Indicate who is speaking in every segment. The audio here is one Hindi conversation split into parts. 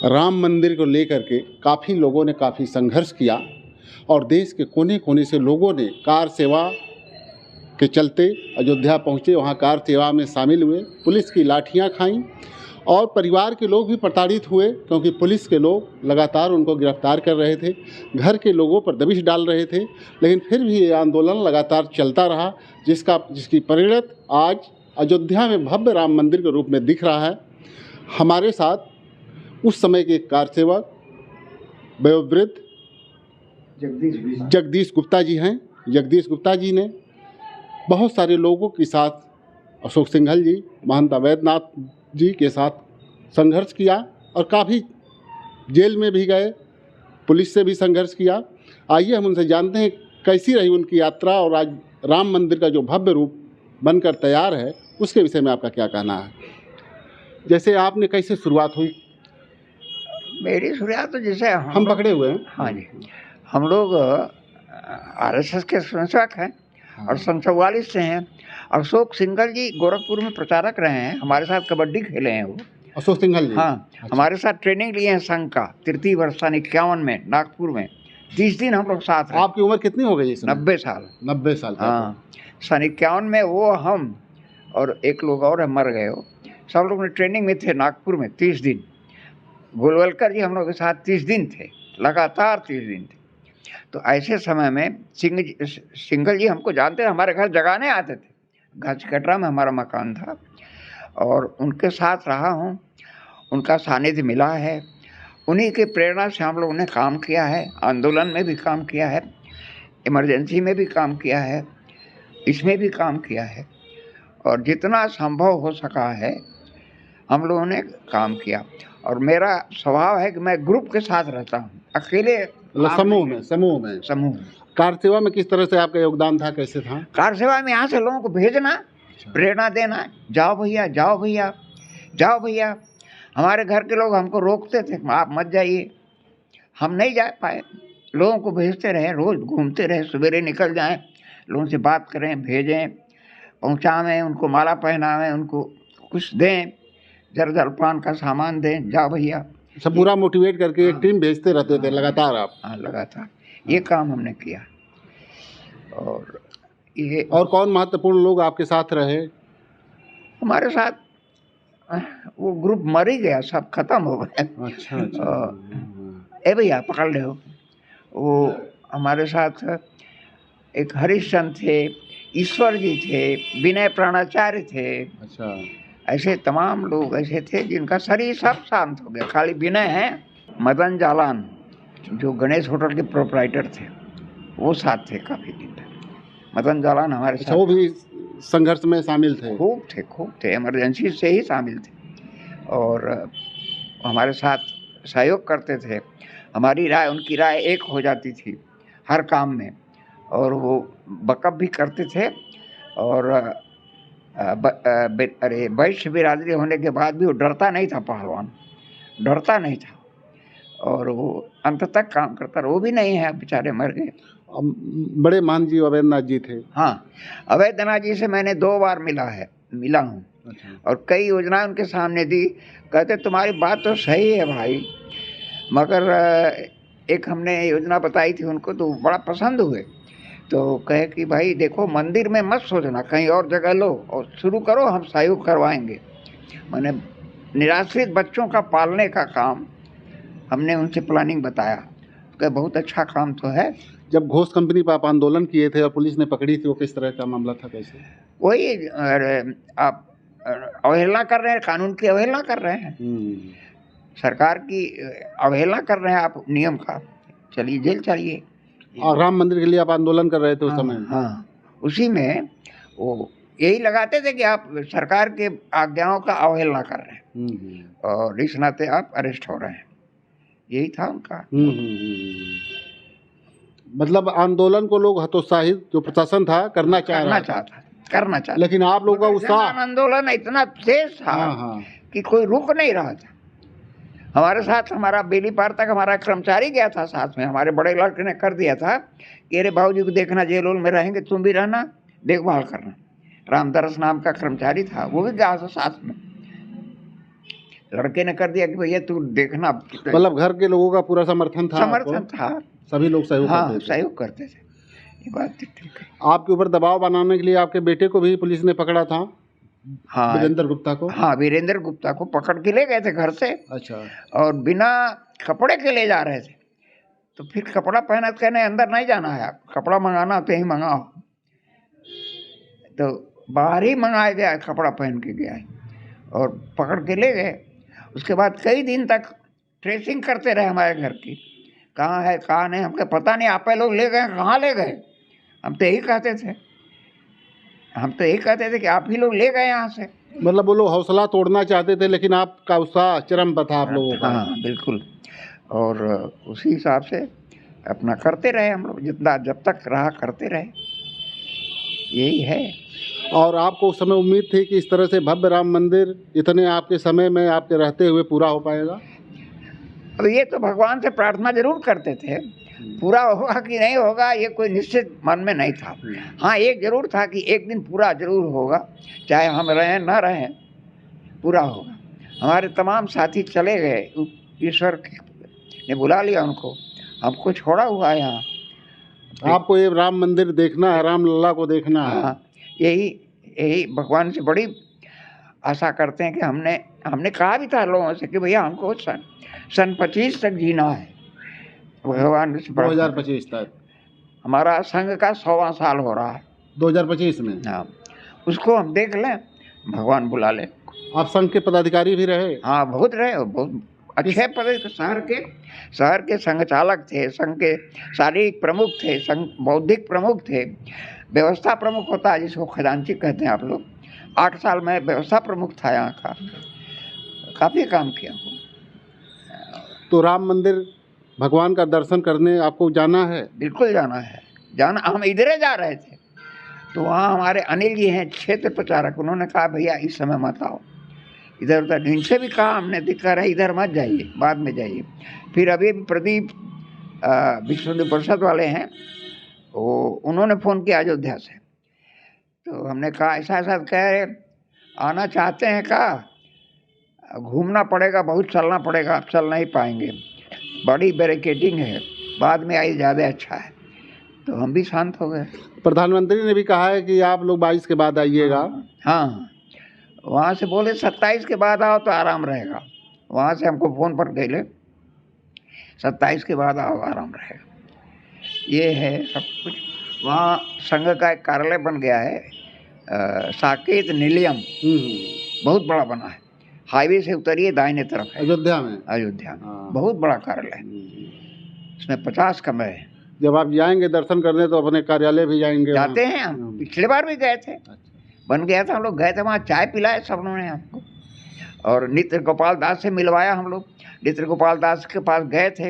Speaker 1: राम मंदिर को लेकर के काफ़ी लोगों ने काफ़ी संघर्ष किया और देश के कोने कोने से लोगों ने कार सेवा के चलते अयोध्या पहुँचे, वहाँ कार सेवा में शामिल हुए, पुलिस की लाठियाँ खाईं और परिवार के लोग भी प्रताड़ित हुए क्योंकि पुलिस के लोग लगातार उनको गिरफ्तार कर रहे थे, घर के लोगों पर दबिश डाल रहे थे। लेकिन फिर भी ये आंदोलन लगातार चलता रहा, जिसकी परिणत आज अयोध्या में भव्य राम मंदिर के रूप में दिख रहा है। हमारे साथ उस समय के कार सेवक वयोवृद्ध जगदीश गुप्ता जी हैं। जगदीश गुप्ता जी ने बहुत सारे लोगों के साथ अशोक सिंघल जी, महंत अवैधनाथ जी के साथ संघर्ष किया और काफ़ी जेल में भी गए, पुलिस से भी संघर्ष किया। आइए हम उनसे जानते हैं कैसी रही उनकी यात्रा और आज राम मंदिर का जो भव्य रूप बनकर तैयार है उसके विषय में आपका क्या कहना है। जैसे आपने कैसे शुरुआत हुई?
Speaker 2: मेरी शुरुआत तो जैसे
Speaker 1: हम पकड़े हुए हैं।
Speaker 2: हाँ जी, हम लोग आरएसएस के स्वयंसेवक हैं और सन 44 से हैं। अशोक सिंघल जी गोरखपुर में प्रचारक रहे हैं, हमारे साथ कबड्डी खेले हैं वो।
Speaker 1: अशोक सिंघल जी?
Speaker 2: हाँ,
Speaker 1: अच्छा।
Speaker 2: हमारे साथ ट्रेनिंग लिए हैं संघ का, तृतीय वर्ष सन 51 में नागपुर में 30 दिन हम लोग साथ रहे।
Speaker 1: आपकी उम्र कितनी हो गई?
Speaker 2: 90 साल।
Speaker 1: 90 साल।
Speaker 2: हाँ, सन 51 में वो, हम और एक लोग और मर गए हो। सब लोग ने ट्रेनिंग में थे नागपुर में 30 दिन। गोलवलकर जी हम लोग के साथ 30 दिन थे, लगातार 30 दिन थे। तो ऐसे समय में सिंघल जी हमको जानते थे, हमारे घर जगाने आते थे। घाचकटरा में हमारा मकान था और उनके साथ रहा हूँ, उनका सानिध्य मिला है। उन्हीं के प्रेरणा से हम लोगों ने काम किया है, आंदोलन में भी काम किया है, इमरजेंसी में भी काम किया है, इसमें भी काम किया है और जितना संभव हो सका है हम लोगों ने काम किया। और मेरा स्वभाव है कि मैं ग्रुप के साथ रहता हूँ, अकेले
Speaker 1: समूह में। कार सेवा में किस तरह से आपका योगदान था, कैसे था?
Speaker 2: कार सेवा में यहाँ से लोगों को भेजना, प्रेरणा देना, जाओ भैया जाओ भैया जाओ भैया। हमारे घर के लोग हमको रोकते थे, आप मत जाइए, हम नहीं जा पाए। लोगों को भेजते रहे, रोज़ घूमते रहे, सवेरे निकल जाएं, लोगों से बात करें, भेजें, पहुँचावें, उनको माला पहनावें, उनको कुछ दें, जर जलपान का सामान दें, जाओ भैया।
Speaker 1: सब पूरा मोटिवेट करके एक टीम भेजते रहते थे लगातार आप?
Speaker 2: हाँ, लगातार ये काम हमने किया। और ये
Speaker 1: और कौन महत्वपूर्ण लोग आपके साथ रहे?
Speaker 2: हमारे साथ वो ग्रुप मर ही गया, सब खत्म हो गए।
Speaker 1: अच्छा।
Speaker 2: ए भैया पकड़ ले हो। वो हमारे साथ एक हरिश्चंद्र थे, ईश्वर जी थे, विनय प्राणाचार्य थे।
Speaker 1: अच्छा।
Speaker 2: ऐसे तमाम लोग ऐसे थे जिनका शरीर सब शांत हो गया, खाली विनय है। मदन जालान जो गणेश होटल के प्रोप्राइटर थे वो साथ थे काफ़ी दिन तक। मदन जालान हमारे साथ।
Speaker 1: वो भी संघर्ष में शामिल थे?
Speaker 2: खूब थे, इमरजेंसी से ही शामिल थे और हमारे साथ सहयोग करते थे। हमारी राय उनकी राय एक हो जाती थी हर काम में और वो बकअप भी करते थे। और अरे वैश्य बिरादरी होने के बाद भी वो डरता नहीं था, पहलवान डरता नहीं था और वो अंत तक काम करता रहा। वो भी नहीं है, बेचारे मर गए।
Speaker 1: बड़े मान जी अवैधनाथ जी थे?
Speaker 2: हाँ, अवैधनाथ जी से मैंने 2 बार मिला हूँ। अच्छा। और कई योजनाएं उनके सामने दी। कहते तुम्हारी बात तो सही है भाई, मगर एक हमने योजना बताई थी उनको तो बड़ा पसंद हुए। तो कहे कि भाई देखो, मंदिर में मत सोचना, कहीं और जगह लो और शुरू करो, हम सहयोग करवाएंगे। मैंने निराश्रित बच्चों का पालने का काम हमने उनसे प्लानिंग बताया, कि बहुत अच्छा काम तो है।
Speaker 1: जब घोष कंपनी पर आप आंदोलन किए थे और पुलिस ने पकड़ी थी, वो किस तरह का मामला था, कैसे?
Speaker 2: वही आप अवहेलना कर रहे हैं, कानून की अवहेलना कर रहे हैं, सरकार की अवहेलना कर रहे हैं आप, नियम का, चलिए जेल चलिए।
Speaker 1: और राम मंदिर के लिए आप आंदोलन कर रहे थे उस समय?
Speaker 2: हाँ, उसी में वो यही लगाते थे कि आप सरकार के आज्ञाओं का अवहेलना कर रहे हैं और इस नाते आप अरेस्ट हो रहे हैं, यही था उनका।
Speaker 1: मतलब आंदोलन को लोग हतोत्साहित, जो प्रशासन था, करना चाहता, लेकिन आप लोगों का उत्साह,
Speaker 2: आंदोलन इतना तेज था कि कोई रुक नहीं रहा था। हमारे साथ हमारा बेली पार तक हमारा कर्मचारी गया था साथ में, हमारे बड़े लड़के ने कर दिया था कि अरे भाऊजी को देखना, जेल में रहेंगे, तुम भी रहना, देखभाल करना। रामदरस नाम का कर्मचारी था, वो भी गया था साथ में। लड़के ने कर दिया कि भैया तू देखना।
Speaker 1: मतलब घर के लोगों का पूरा समर्थन था?
Speaker 2: समर्थन था,
Speaker 1: सभी लोग सहयोग
Speaker 2: हाँ
Speaker 1: करते थे?
Speaker 2: सहयोग करते थे। ये बात तो ठीक है।
Speaker 1: आपके ऊपर दबाव बनाने के लिए आपके बेटे को भी पुलिस ने पकड़ा था,
Speaker 2: हाँ
Speaker 1: वीरेंद्र गुप्ता को?
Speaker 2: हाँ, वीरेंद्र गुप्ता को पकड़ के ले गए थे घर से।
Speaker 1: अच्छा।
Speaker 2: और बिना कपड़े के ले जा रहे थे। तो फिर कपड़ा पहना तो कहने अंदर नहीं जाना है, आप कपड़ा मंगाना तो यहीं मंगाओ। तो बाहर ही मंगाया गया, कपड़ा पहन के गया और पकड़ के ले गए। उसके बाद कई दिन तक ट्रेसिंग करते रहे हमारे घर की, कहाँ है कहाँ नहीं, हमको पता नहीं। आप लोग ले गए, कहाँ ले गए? हम तो यही कहते थे कि आप ही लोग ले गए यहाँ से।
Speaker 1: मतलब वो लोग हौसला तोड़ना चाहते थे, लेकिन आपका उत्साह चरम पर था आप लोगों का।
Speaker 2: हाँ बिल्कुल। और उसी हिसाब से अपना करते रहे हम लोग, जितना जब तक रहा करते रहे, यही है।
Speaker 1: और आपको उस समय उम्मीद थी कि इस तरह से भव्य राम मंदिर इतने आपके समय में आपके रहते हुए पूरा हो पाएगा?
Speaker 2: अब ये तो भगवान से प्रार्थना जरूर करते थे, पूरा होगा कि नहीं होगा ये कोई निश्चित मन में नहीं था। हाँ एक जरूर था कि एक दिन पूरा जरूर होगा, चाहे हम रहें ना रहें, पूरा होगा। हमारे तमाम साथी चले गए, ईश्वर ने बुला लिया उनको, हमको छोड़ा हुआ है यहाँ।
Speaker 1: आपको ये राम मंदिर देखना है, राम लला को देखना है।
Speaker 2: हाँ, यही भगवान से बड़ी आशा करते हैं कि हमने कहा भी था लोगों से कि भैया हमको सन 25 तक जीना है। भगवान से
Speaker 1: 2025 तक
Speaker 2: हमारा संघ का 100वां साल हो रहा है
Speaker 1: 2025 में।
Speaker 2: हाँ, उसको हम देख लें, भगवान बुला ले।
Speaker 1: आप संघ के पदाधिकारी भी रहे?
Speaker 2: हाँ बहुत रहे, बहुत अच्छे पद। शहर के संघ चालक थे, संघ के शारीरिक प्रमुख थे, संघ बौद्धिक प्रमुख थे, व्यवस्था प्रमुख होता है जिसको खजांची कहते हैं आप लोग। 8 साल में व्यवस्था प्रमुख था यहाँ का, काफ़ी काम किया।
Speaker 1: तो राम मंदिर भगवान का दर्शन करने आपको जाना है?
Speaker 2: बिल्कुल जाना है, जाना। हम इधर ही जा रहे थे तो वहाँ हमारे अनिल जी हैं क्षेत्र प्रचारक, उन्होंने कहा भैया इस समय मत आओ, इधर उधर। इनसे भी कहा हमने, दिक्कत है इधर मत जाइए, बाद में जाइए। फिर अभी प्रदीप विश्व हिंदू परिषद वाले हैं, वो उन्होंने फ़ोन किया अयोध्या से, तो हमने कहा ऐसा ऐसा कह रहे, आना चाहते हैं, कहा घूमना पड़ेगा, बहुत चलना पड़ेगा, आप चल नहीं पाएंगे, बड़ी बैरिकेडिंग है, बाद में आई ज़्यादा अच्छा है। तो हम भी शांत हो गए।
Speaker 1: प्रधानमंत्री ने भी कहा है कि आप लोग 22 के बाद आइएगा।
Speaker 2: हाँ, वहाँ से बोले 27 के बाद आओ तो आराम रहेगा। वहाँ से हमको फ़ोन पर गए, 27 के बाद आओ आराम रहेगा। ये है सब कुछ। वहाँ संघ का एक कार्यालय बन गया है, साकेत निलयम, बहुत बड़ा बना है। हाईवे से उतरिए दाहिने तरफ है,
Speaker 1: अयोध्या में।
Speaker 2: हाँ। बहुत बड़ा कार्यालय है, इसमें 50 कमरे हैं।
Speaker 1: जब आप जाएंगे दर्शन करने तो अपने कार्यालय भी जाएंगे?
Speaker 2: जाते हैं हम, पिछले बार भी गए थे। बन गया था, हम लोग गए थे, वहाँ चाय पिलाए सब लोगों ने हमको, और नित्य गोपाल दास से मिलवाया हम लोग। नित्य गोपाल दास के पास गए थे,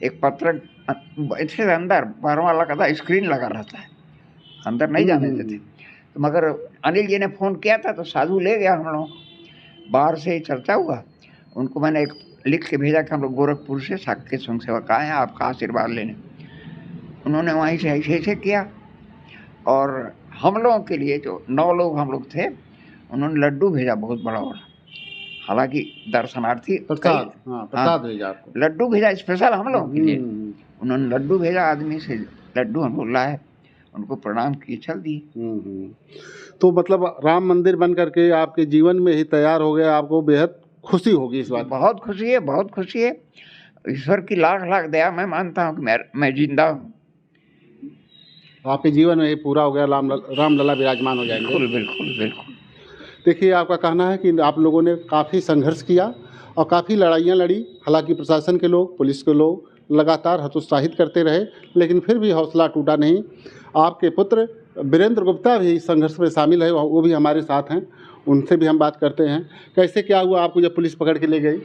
Speaker 2: एक पत्र इसके अंदर 12 वाला का था, स्क्रीन लगा रहता है, अंदर नहीं जाने देते। तो मगर अनिल जी ने फ़ोन किया था तो साधु ले गया हम लोग, बाहर से चर्चा हुआ। उनको मैंने एक लिख के भेजा कि हम लोग गोरखपुर से साकेत संघ सेवक आए हैं आपका आशीर्वाद लेने। उन्होंने वहीं से ऐसे किया। और हम लोगों के लिए जो 9 लोग हम लोग थे, उन्होंने लड्डू भेजा, बहुत बड़ा बड़ा, हालांकि दर्शनार्थी
Speaker 1: प्रसाद भेजा आपको,
Speaker 2: लड्डू भेजा स्पेशल हम लोगों के लिए। उन्होंने लड्डू भेजा, आदमी से लड्डू हम लोग लाए, उनको प्रणाम किए, चल दिए।
Speaker 1: तो मतलब राम मंदिर बन करके आपके जीवन में ही तैयार हो गया, आपको बेहद खुशी होगी इस बात?
Speaker 2: बहुत खुशी है, बहुत खुशी है। ईश्वर की लाख लाख दया, मैं मानता हूँ कि मैं जिंदा हूँ।
Speaker 1: आपके जीवन में ही पूरा हो गया, राम लला विराजमान हो जाएंगे।
Speaker 2: बिल्कुल बिल्कुल बिल्कुल।
Speaker 1: देखिए, आपका कहना है कि आप लोगों ने काफ़ी संघर्ष किया और काफ़ी लड़ाइयाँ लड़ी, हालांकि प्रशासन के लोग, पुलिस के लोग लगातार हतोत्साहित करते रहे, लेकिन फिर भी हौसला टूटा नहीं। आपके पुत्र वीरेंद्र गुप्ता भी इस संघर्ष में शामिल है, वो भी हमारे साथ हैं, उनसे भी हम बात करते हैं। कैसे क्या हुआ आपको जब पुलिस पकड़ के ले गई,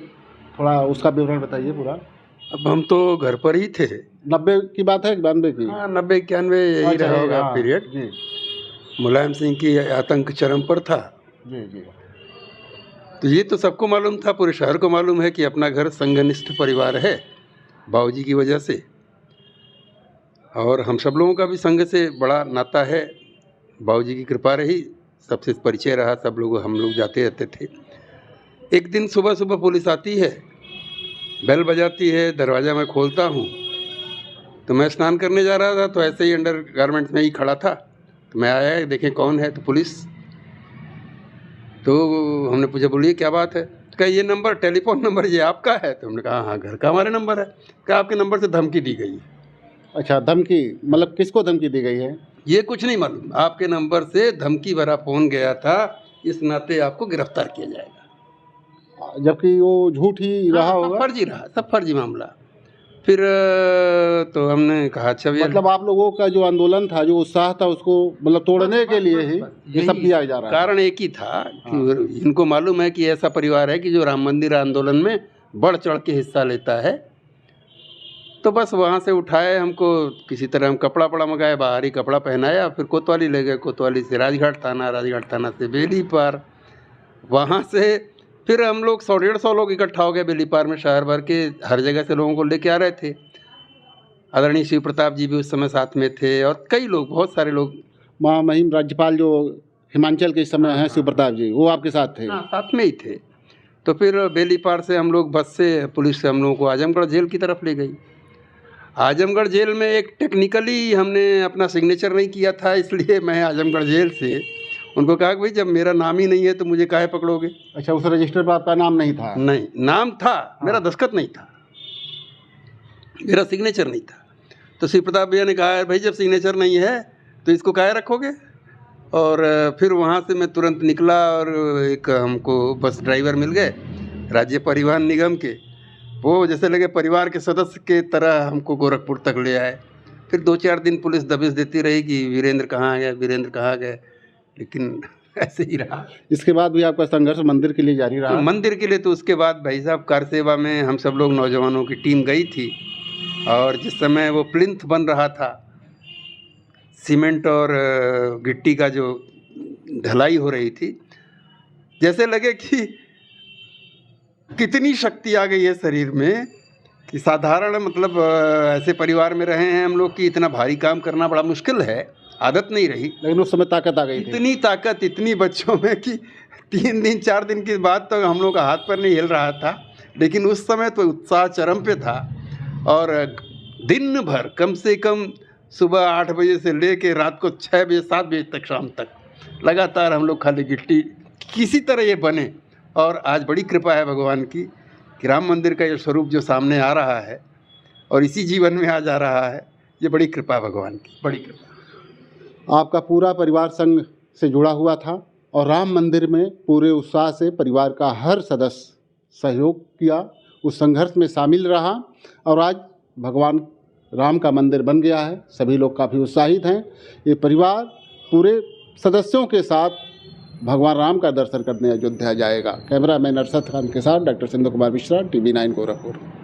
Speaker 1: थोड़ा उसका विवरण बताइए पूरा।
Speaker 3: अब हम तो घर पर ही थे।
Speaker 1: 90 की बात है, 92 की?
Speaker 3: हाँ, 90-91 यही रहा होगा पीरियड जी। मुलायम सिंह की आतंक चरम पर था
Speaker 1: जी जी।
Speaker 3: तो ये तो सबको मालूम था, पूरे शहर को मालूम है कि अपना घर संघनिष्ठ परिवार है बाबूजी की वजह से, और हम सब लोगों का भी संघ से बड़ा नाता है। बाबूजी की कृपा रही, सबसे परिचय रहा, सब लोग हम लोग जाते रहते थे। एक दिन सुबह सुबह पुलिस आती है, बेल बजाती है, दरवाज़ा मैं खोलता हूँ, तो मैं स्नान करने जा रहा था, तो ऐसे ही अंडर गारमेंट्स में ही खड़ा था, तो मैं आया, देखें कौन है, तो पुलिस। तो हमने पूछा, बोलिए क्या बात है? तो कहा ये नंबर, टेलीफोन नंबर ये आपका है? तो हमने कहा हाँ, घर का हमारे नंबर है। कहा आपके नंबर से धमकी दी गई है।
Speaker 1: अच्छा, धमकी मतलब किसको धमकी दी गई है?
Speaker 3: ये कुछ नहीं मालूम, आपके नंबर से धमकी भरा फ़ोन गया था, इस नाते आपको गिरफ्तार किया जाएगा।
Speaker 1: जबकि वो झूठ ही रहा
Speaker 3: सब
Speaker 1: होगा।
Speaker 3: फर्जी रहा, सब फर्जी मामला। फिर तो हमने कहा अच्छा भैया,
Speaker 1: मतलब आप लोगों का जो आंदोलन था, जो उत्साह था, उसको मतलब तोड़ने के लिए ही ये सब किया जा रहा है।
Speaker 3: कारण एक ही था कि इनको मालूम है कि ऐसा परिवार है कि जो राम मंदिर आंदोलन में बढ़ चढ़ के हिस्सा लेता है। तो बस वहाँ से उठाए हमको, किसी तरह हम कपड़ा वपड़ा मंगाए, बाहरी कपड़ा पहनाया, फिर कोतवाली ले गए, कोतवाली से राजघाट थाना से बेली पार, वहाँ से फिर हम लोग 100-150 लोग इकट्ठा हो गए बेली पार में। शहर भर के हर जगह से लोगों को लेके आ रहे थे। आदरणीय शिव प्रताप जी भी उस समय साथ में थे, और कई लोग, बहुत सारे लोग।
Speaker 1: महामहिम राज्यपाल जो हिमाचल के इस समय हैं, शिव प्रताप जी, वो आपके साथ थे?
Speaker 3: हाँ, साथ में ही थे। तो फिर बेली पार से हम लोग बस से, पुलिस से हम लोगों को आजमगढ़ जेल की तरफ ले गई। आजमगढ़ जेल में एक टेक्निकली हमने अपना सिग्नेचर नहीं किया था, इसलिए मैं आजमगढ़ जेल से उनको कहा कि भाई जब मेरा नाम ही नहीं है तो मुझे काहे पकड़ोगे।
Speaker 1: अच्छा, उस रजिस्टर पर आपका नाम नहीं था?
Speaker 3: नहीं, नाम था, मेरा दस्तखत नहीं था, मेरा सिग्नेचर नहीं था। तो शिव प्रताप भैया ने कहा भाई जब सिग्नेचर नहीं है तो इसको काहे रखोगे। और फिर वहाँ से मैं तुरंत निकला, और एक हमको बस ड्राइवर मिल गए राज्य परिवहन निगम के, वो जैसे लगे परिवार के सदस्य के तरह हमको गोरखपुर तक ले आए। फिर 2-4 दिन पुलिस दबिश देती रही कि वीरेंद्र कहाँ गए, वीरेंद्र कहाँ गए, लेकिन ऐसे ही रहा।
Speaker 1: इसके बाद भी आपका संघर्ष मंदिर के लिए जारी रहा?
Speaker 3: मंदिर के लिए तो उसके बाद भाई साहब कार सेवा में हम सब लोग नौजवानों की टीम गई थी, और जिस समय वो प्लिंथ बन रहा था, सीमेंट और गिट्टी का जो ढलाई हो रही थी, जैसे लगे कि कितनी शक्ति आ गई है शरीर में, कि साधारण मतलब ऐसे परिवार में रहे हैं हम लोग कि इतना भारी काम करना बड़ा मुश्किल है, आदत नहीं रही।
Speaker 1: लेकिन उस समय ताकत आ गई थी।
Speaker 3: इतनी ताकत इतनी बच्चों में कि 3 दिन 4 दिन के बाद तो हम लोग का हाथ पर नहीं हिल रहा था, लेकिन उस समय तो उत्साह चरम पे था। और दिन भर कम से कम सुबह 8 बजे से लेके रात को 6 बजे 7 बजे तक, शाम तक लगातार हम लोग खाली गिट्टी किसी तरह ये बने। और आज बड़ी कृपा है भगवान की कि राम मंदिर का ये स्वरूप जो सामने आ रहा है और इसी जीवन में आ जा रहा है, ये बड़ी कृपा है भगवान की, बड़ी कृपा।
Speaker 1: आपका पूरा परिवार संघ से जुड़ा हुआ था, और राम मंदिर में पूरे उत्साह से परिवार का हर सदस्य सहयोग किया, उस संघर्ष में शामिल रहा, और आज भगवान राम का मंदिर बन गया है। सभी लोग काफ़ी उत्साहित हैं। ये परिवार पूरे सदस्यों के साथ भगवान राम का दर्शन करने अयोध्या जाएगा। कैमरामैन अरशद खान के साथ डॉक्टर सिंधु कुमार मिश्रा, TV9 गोरखपुर।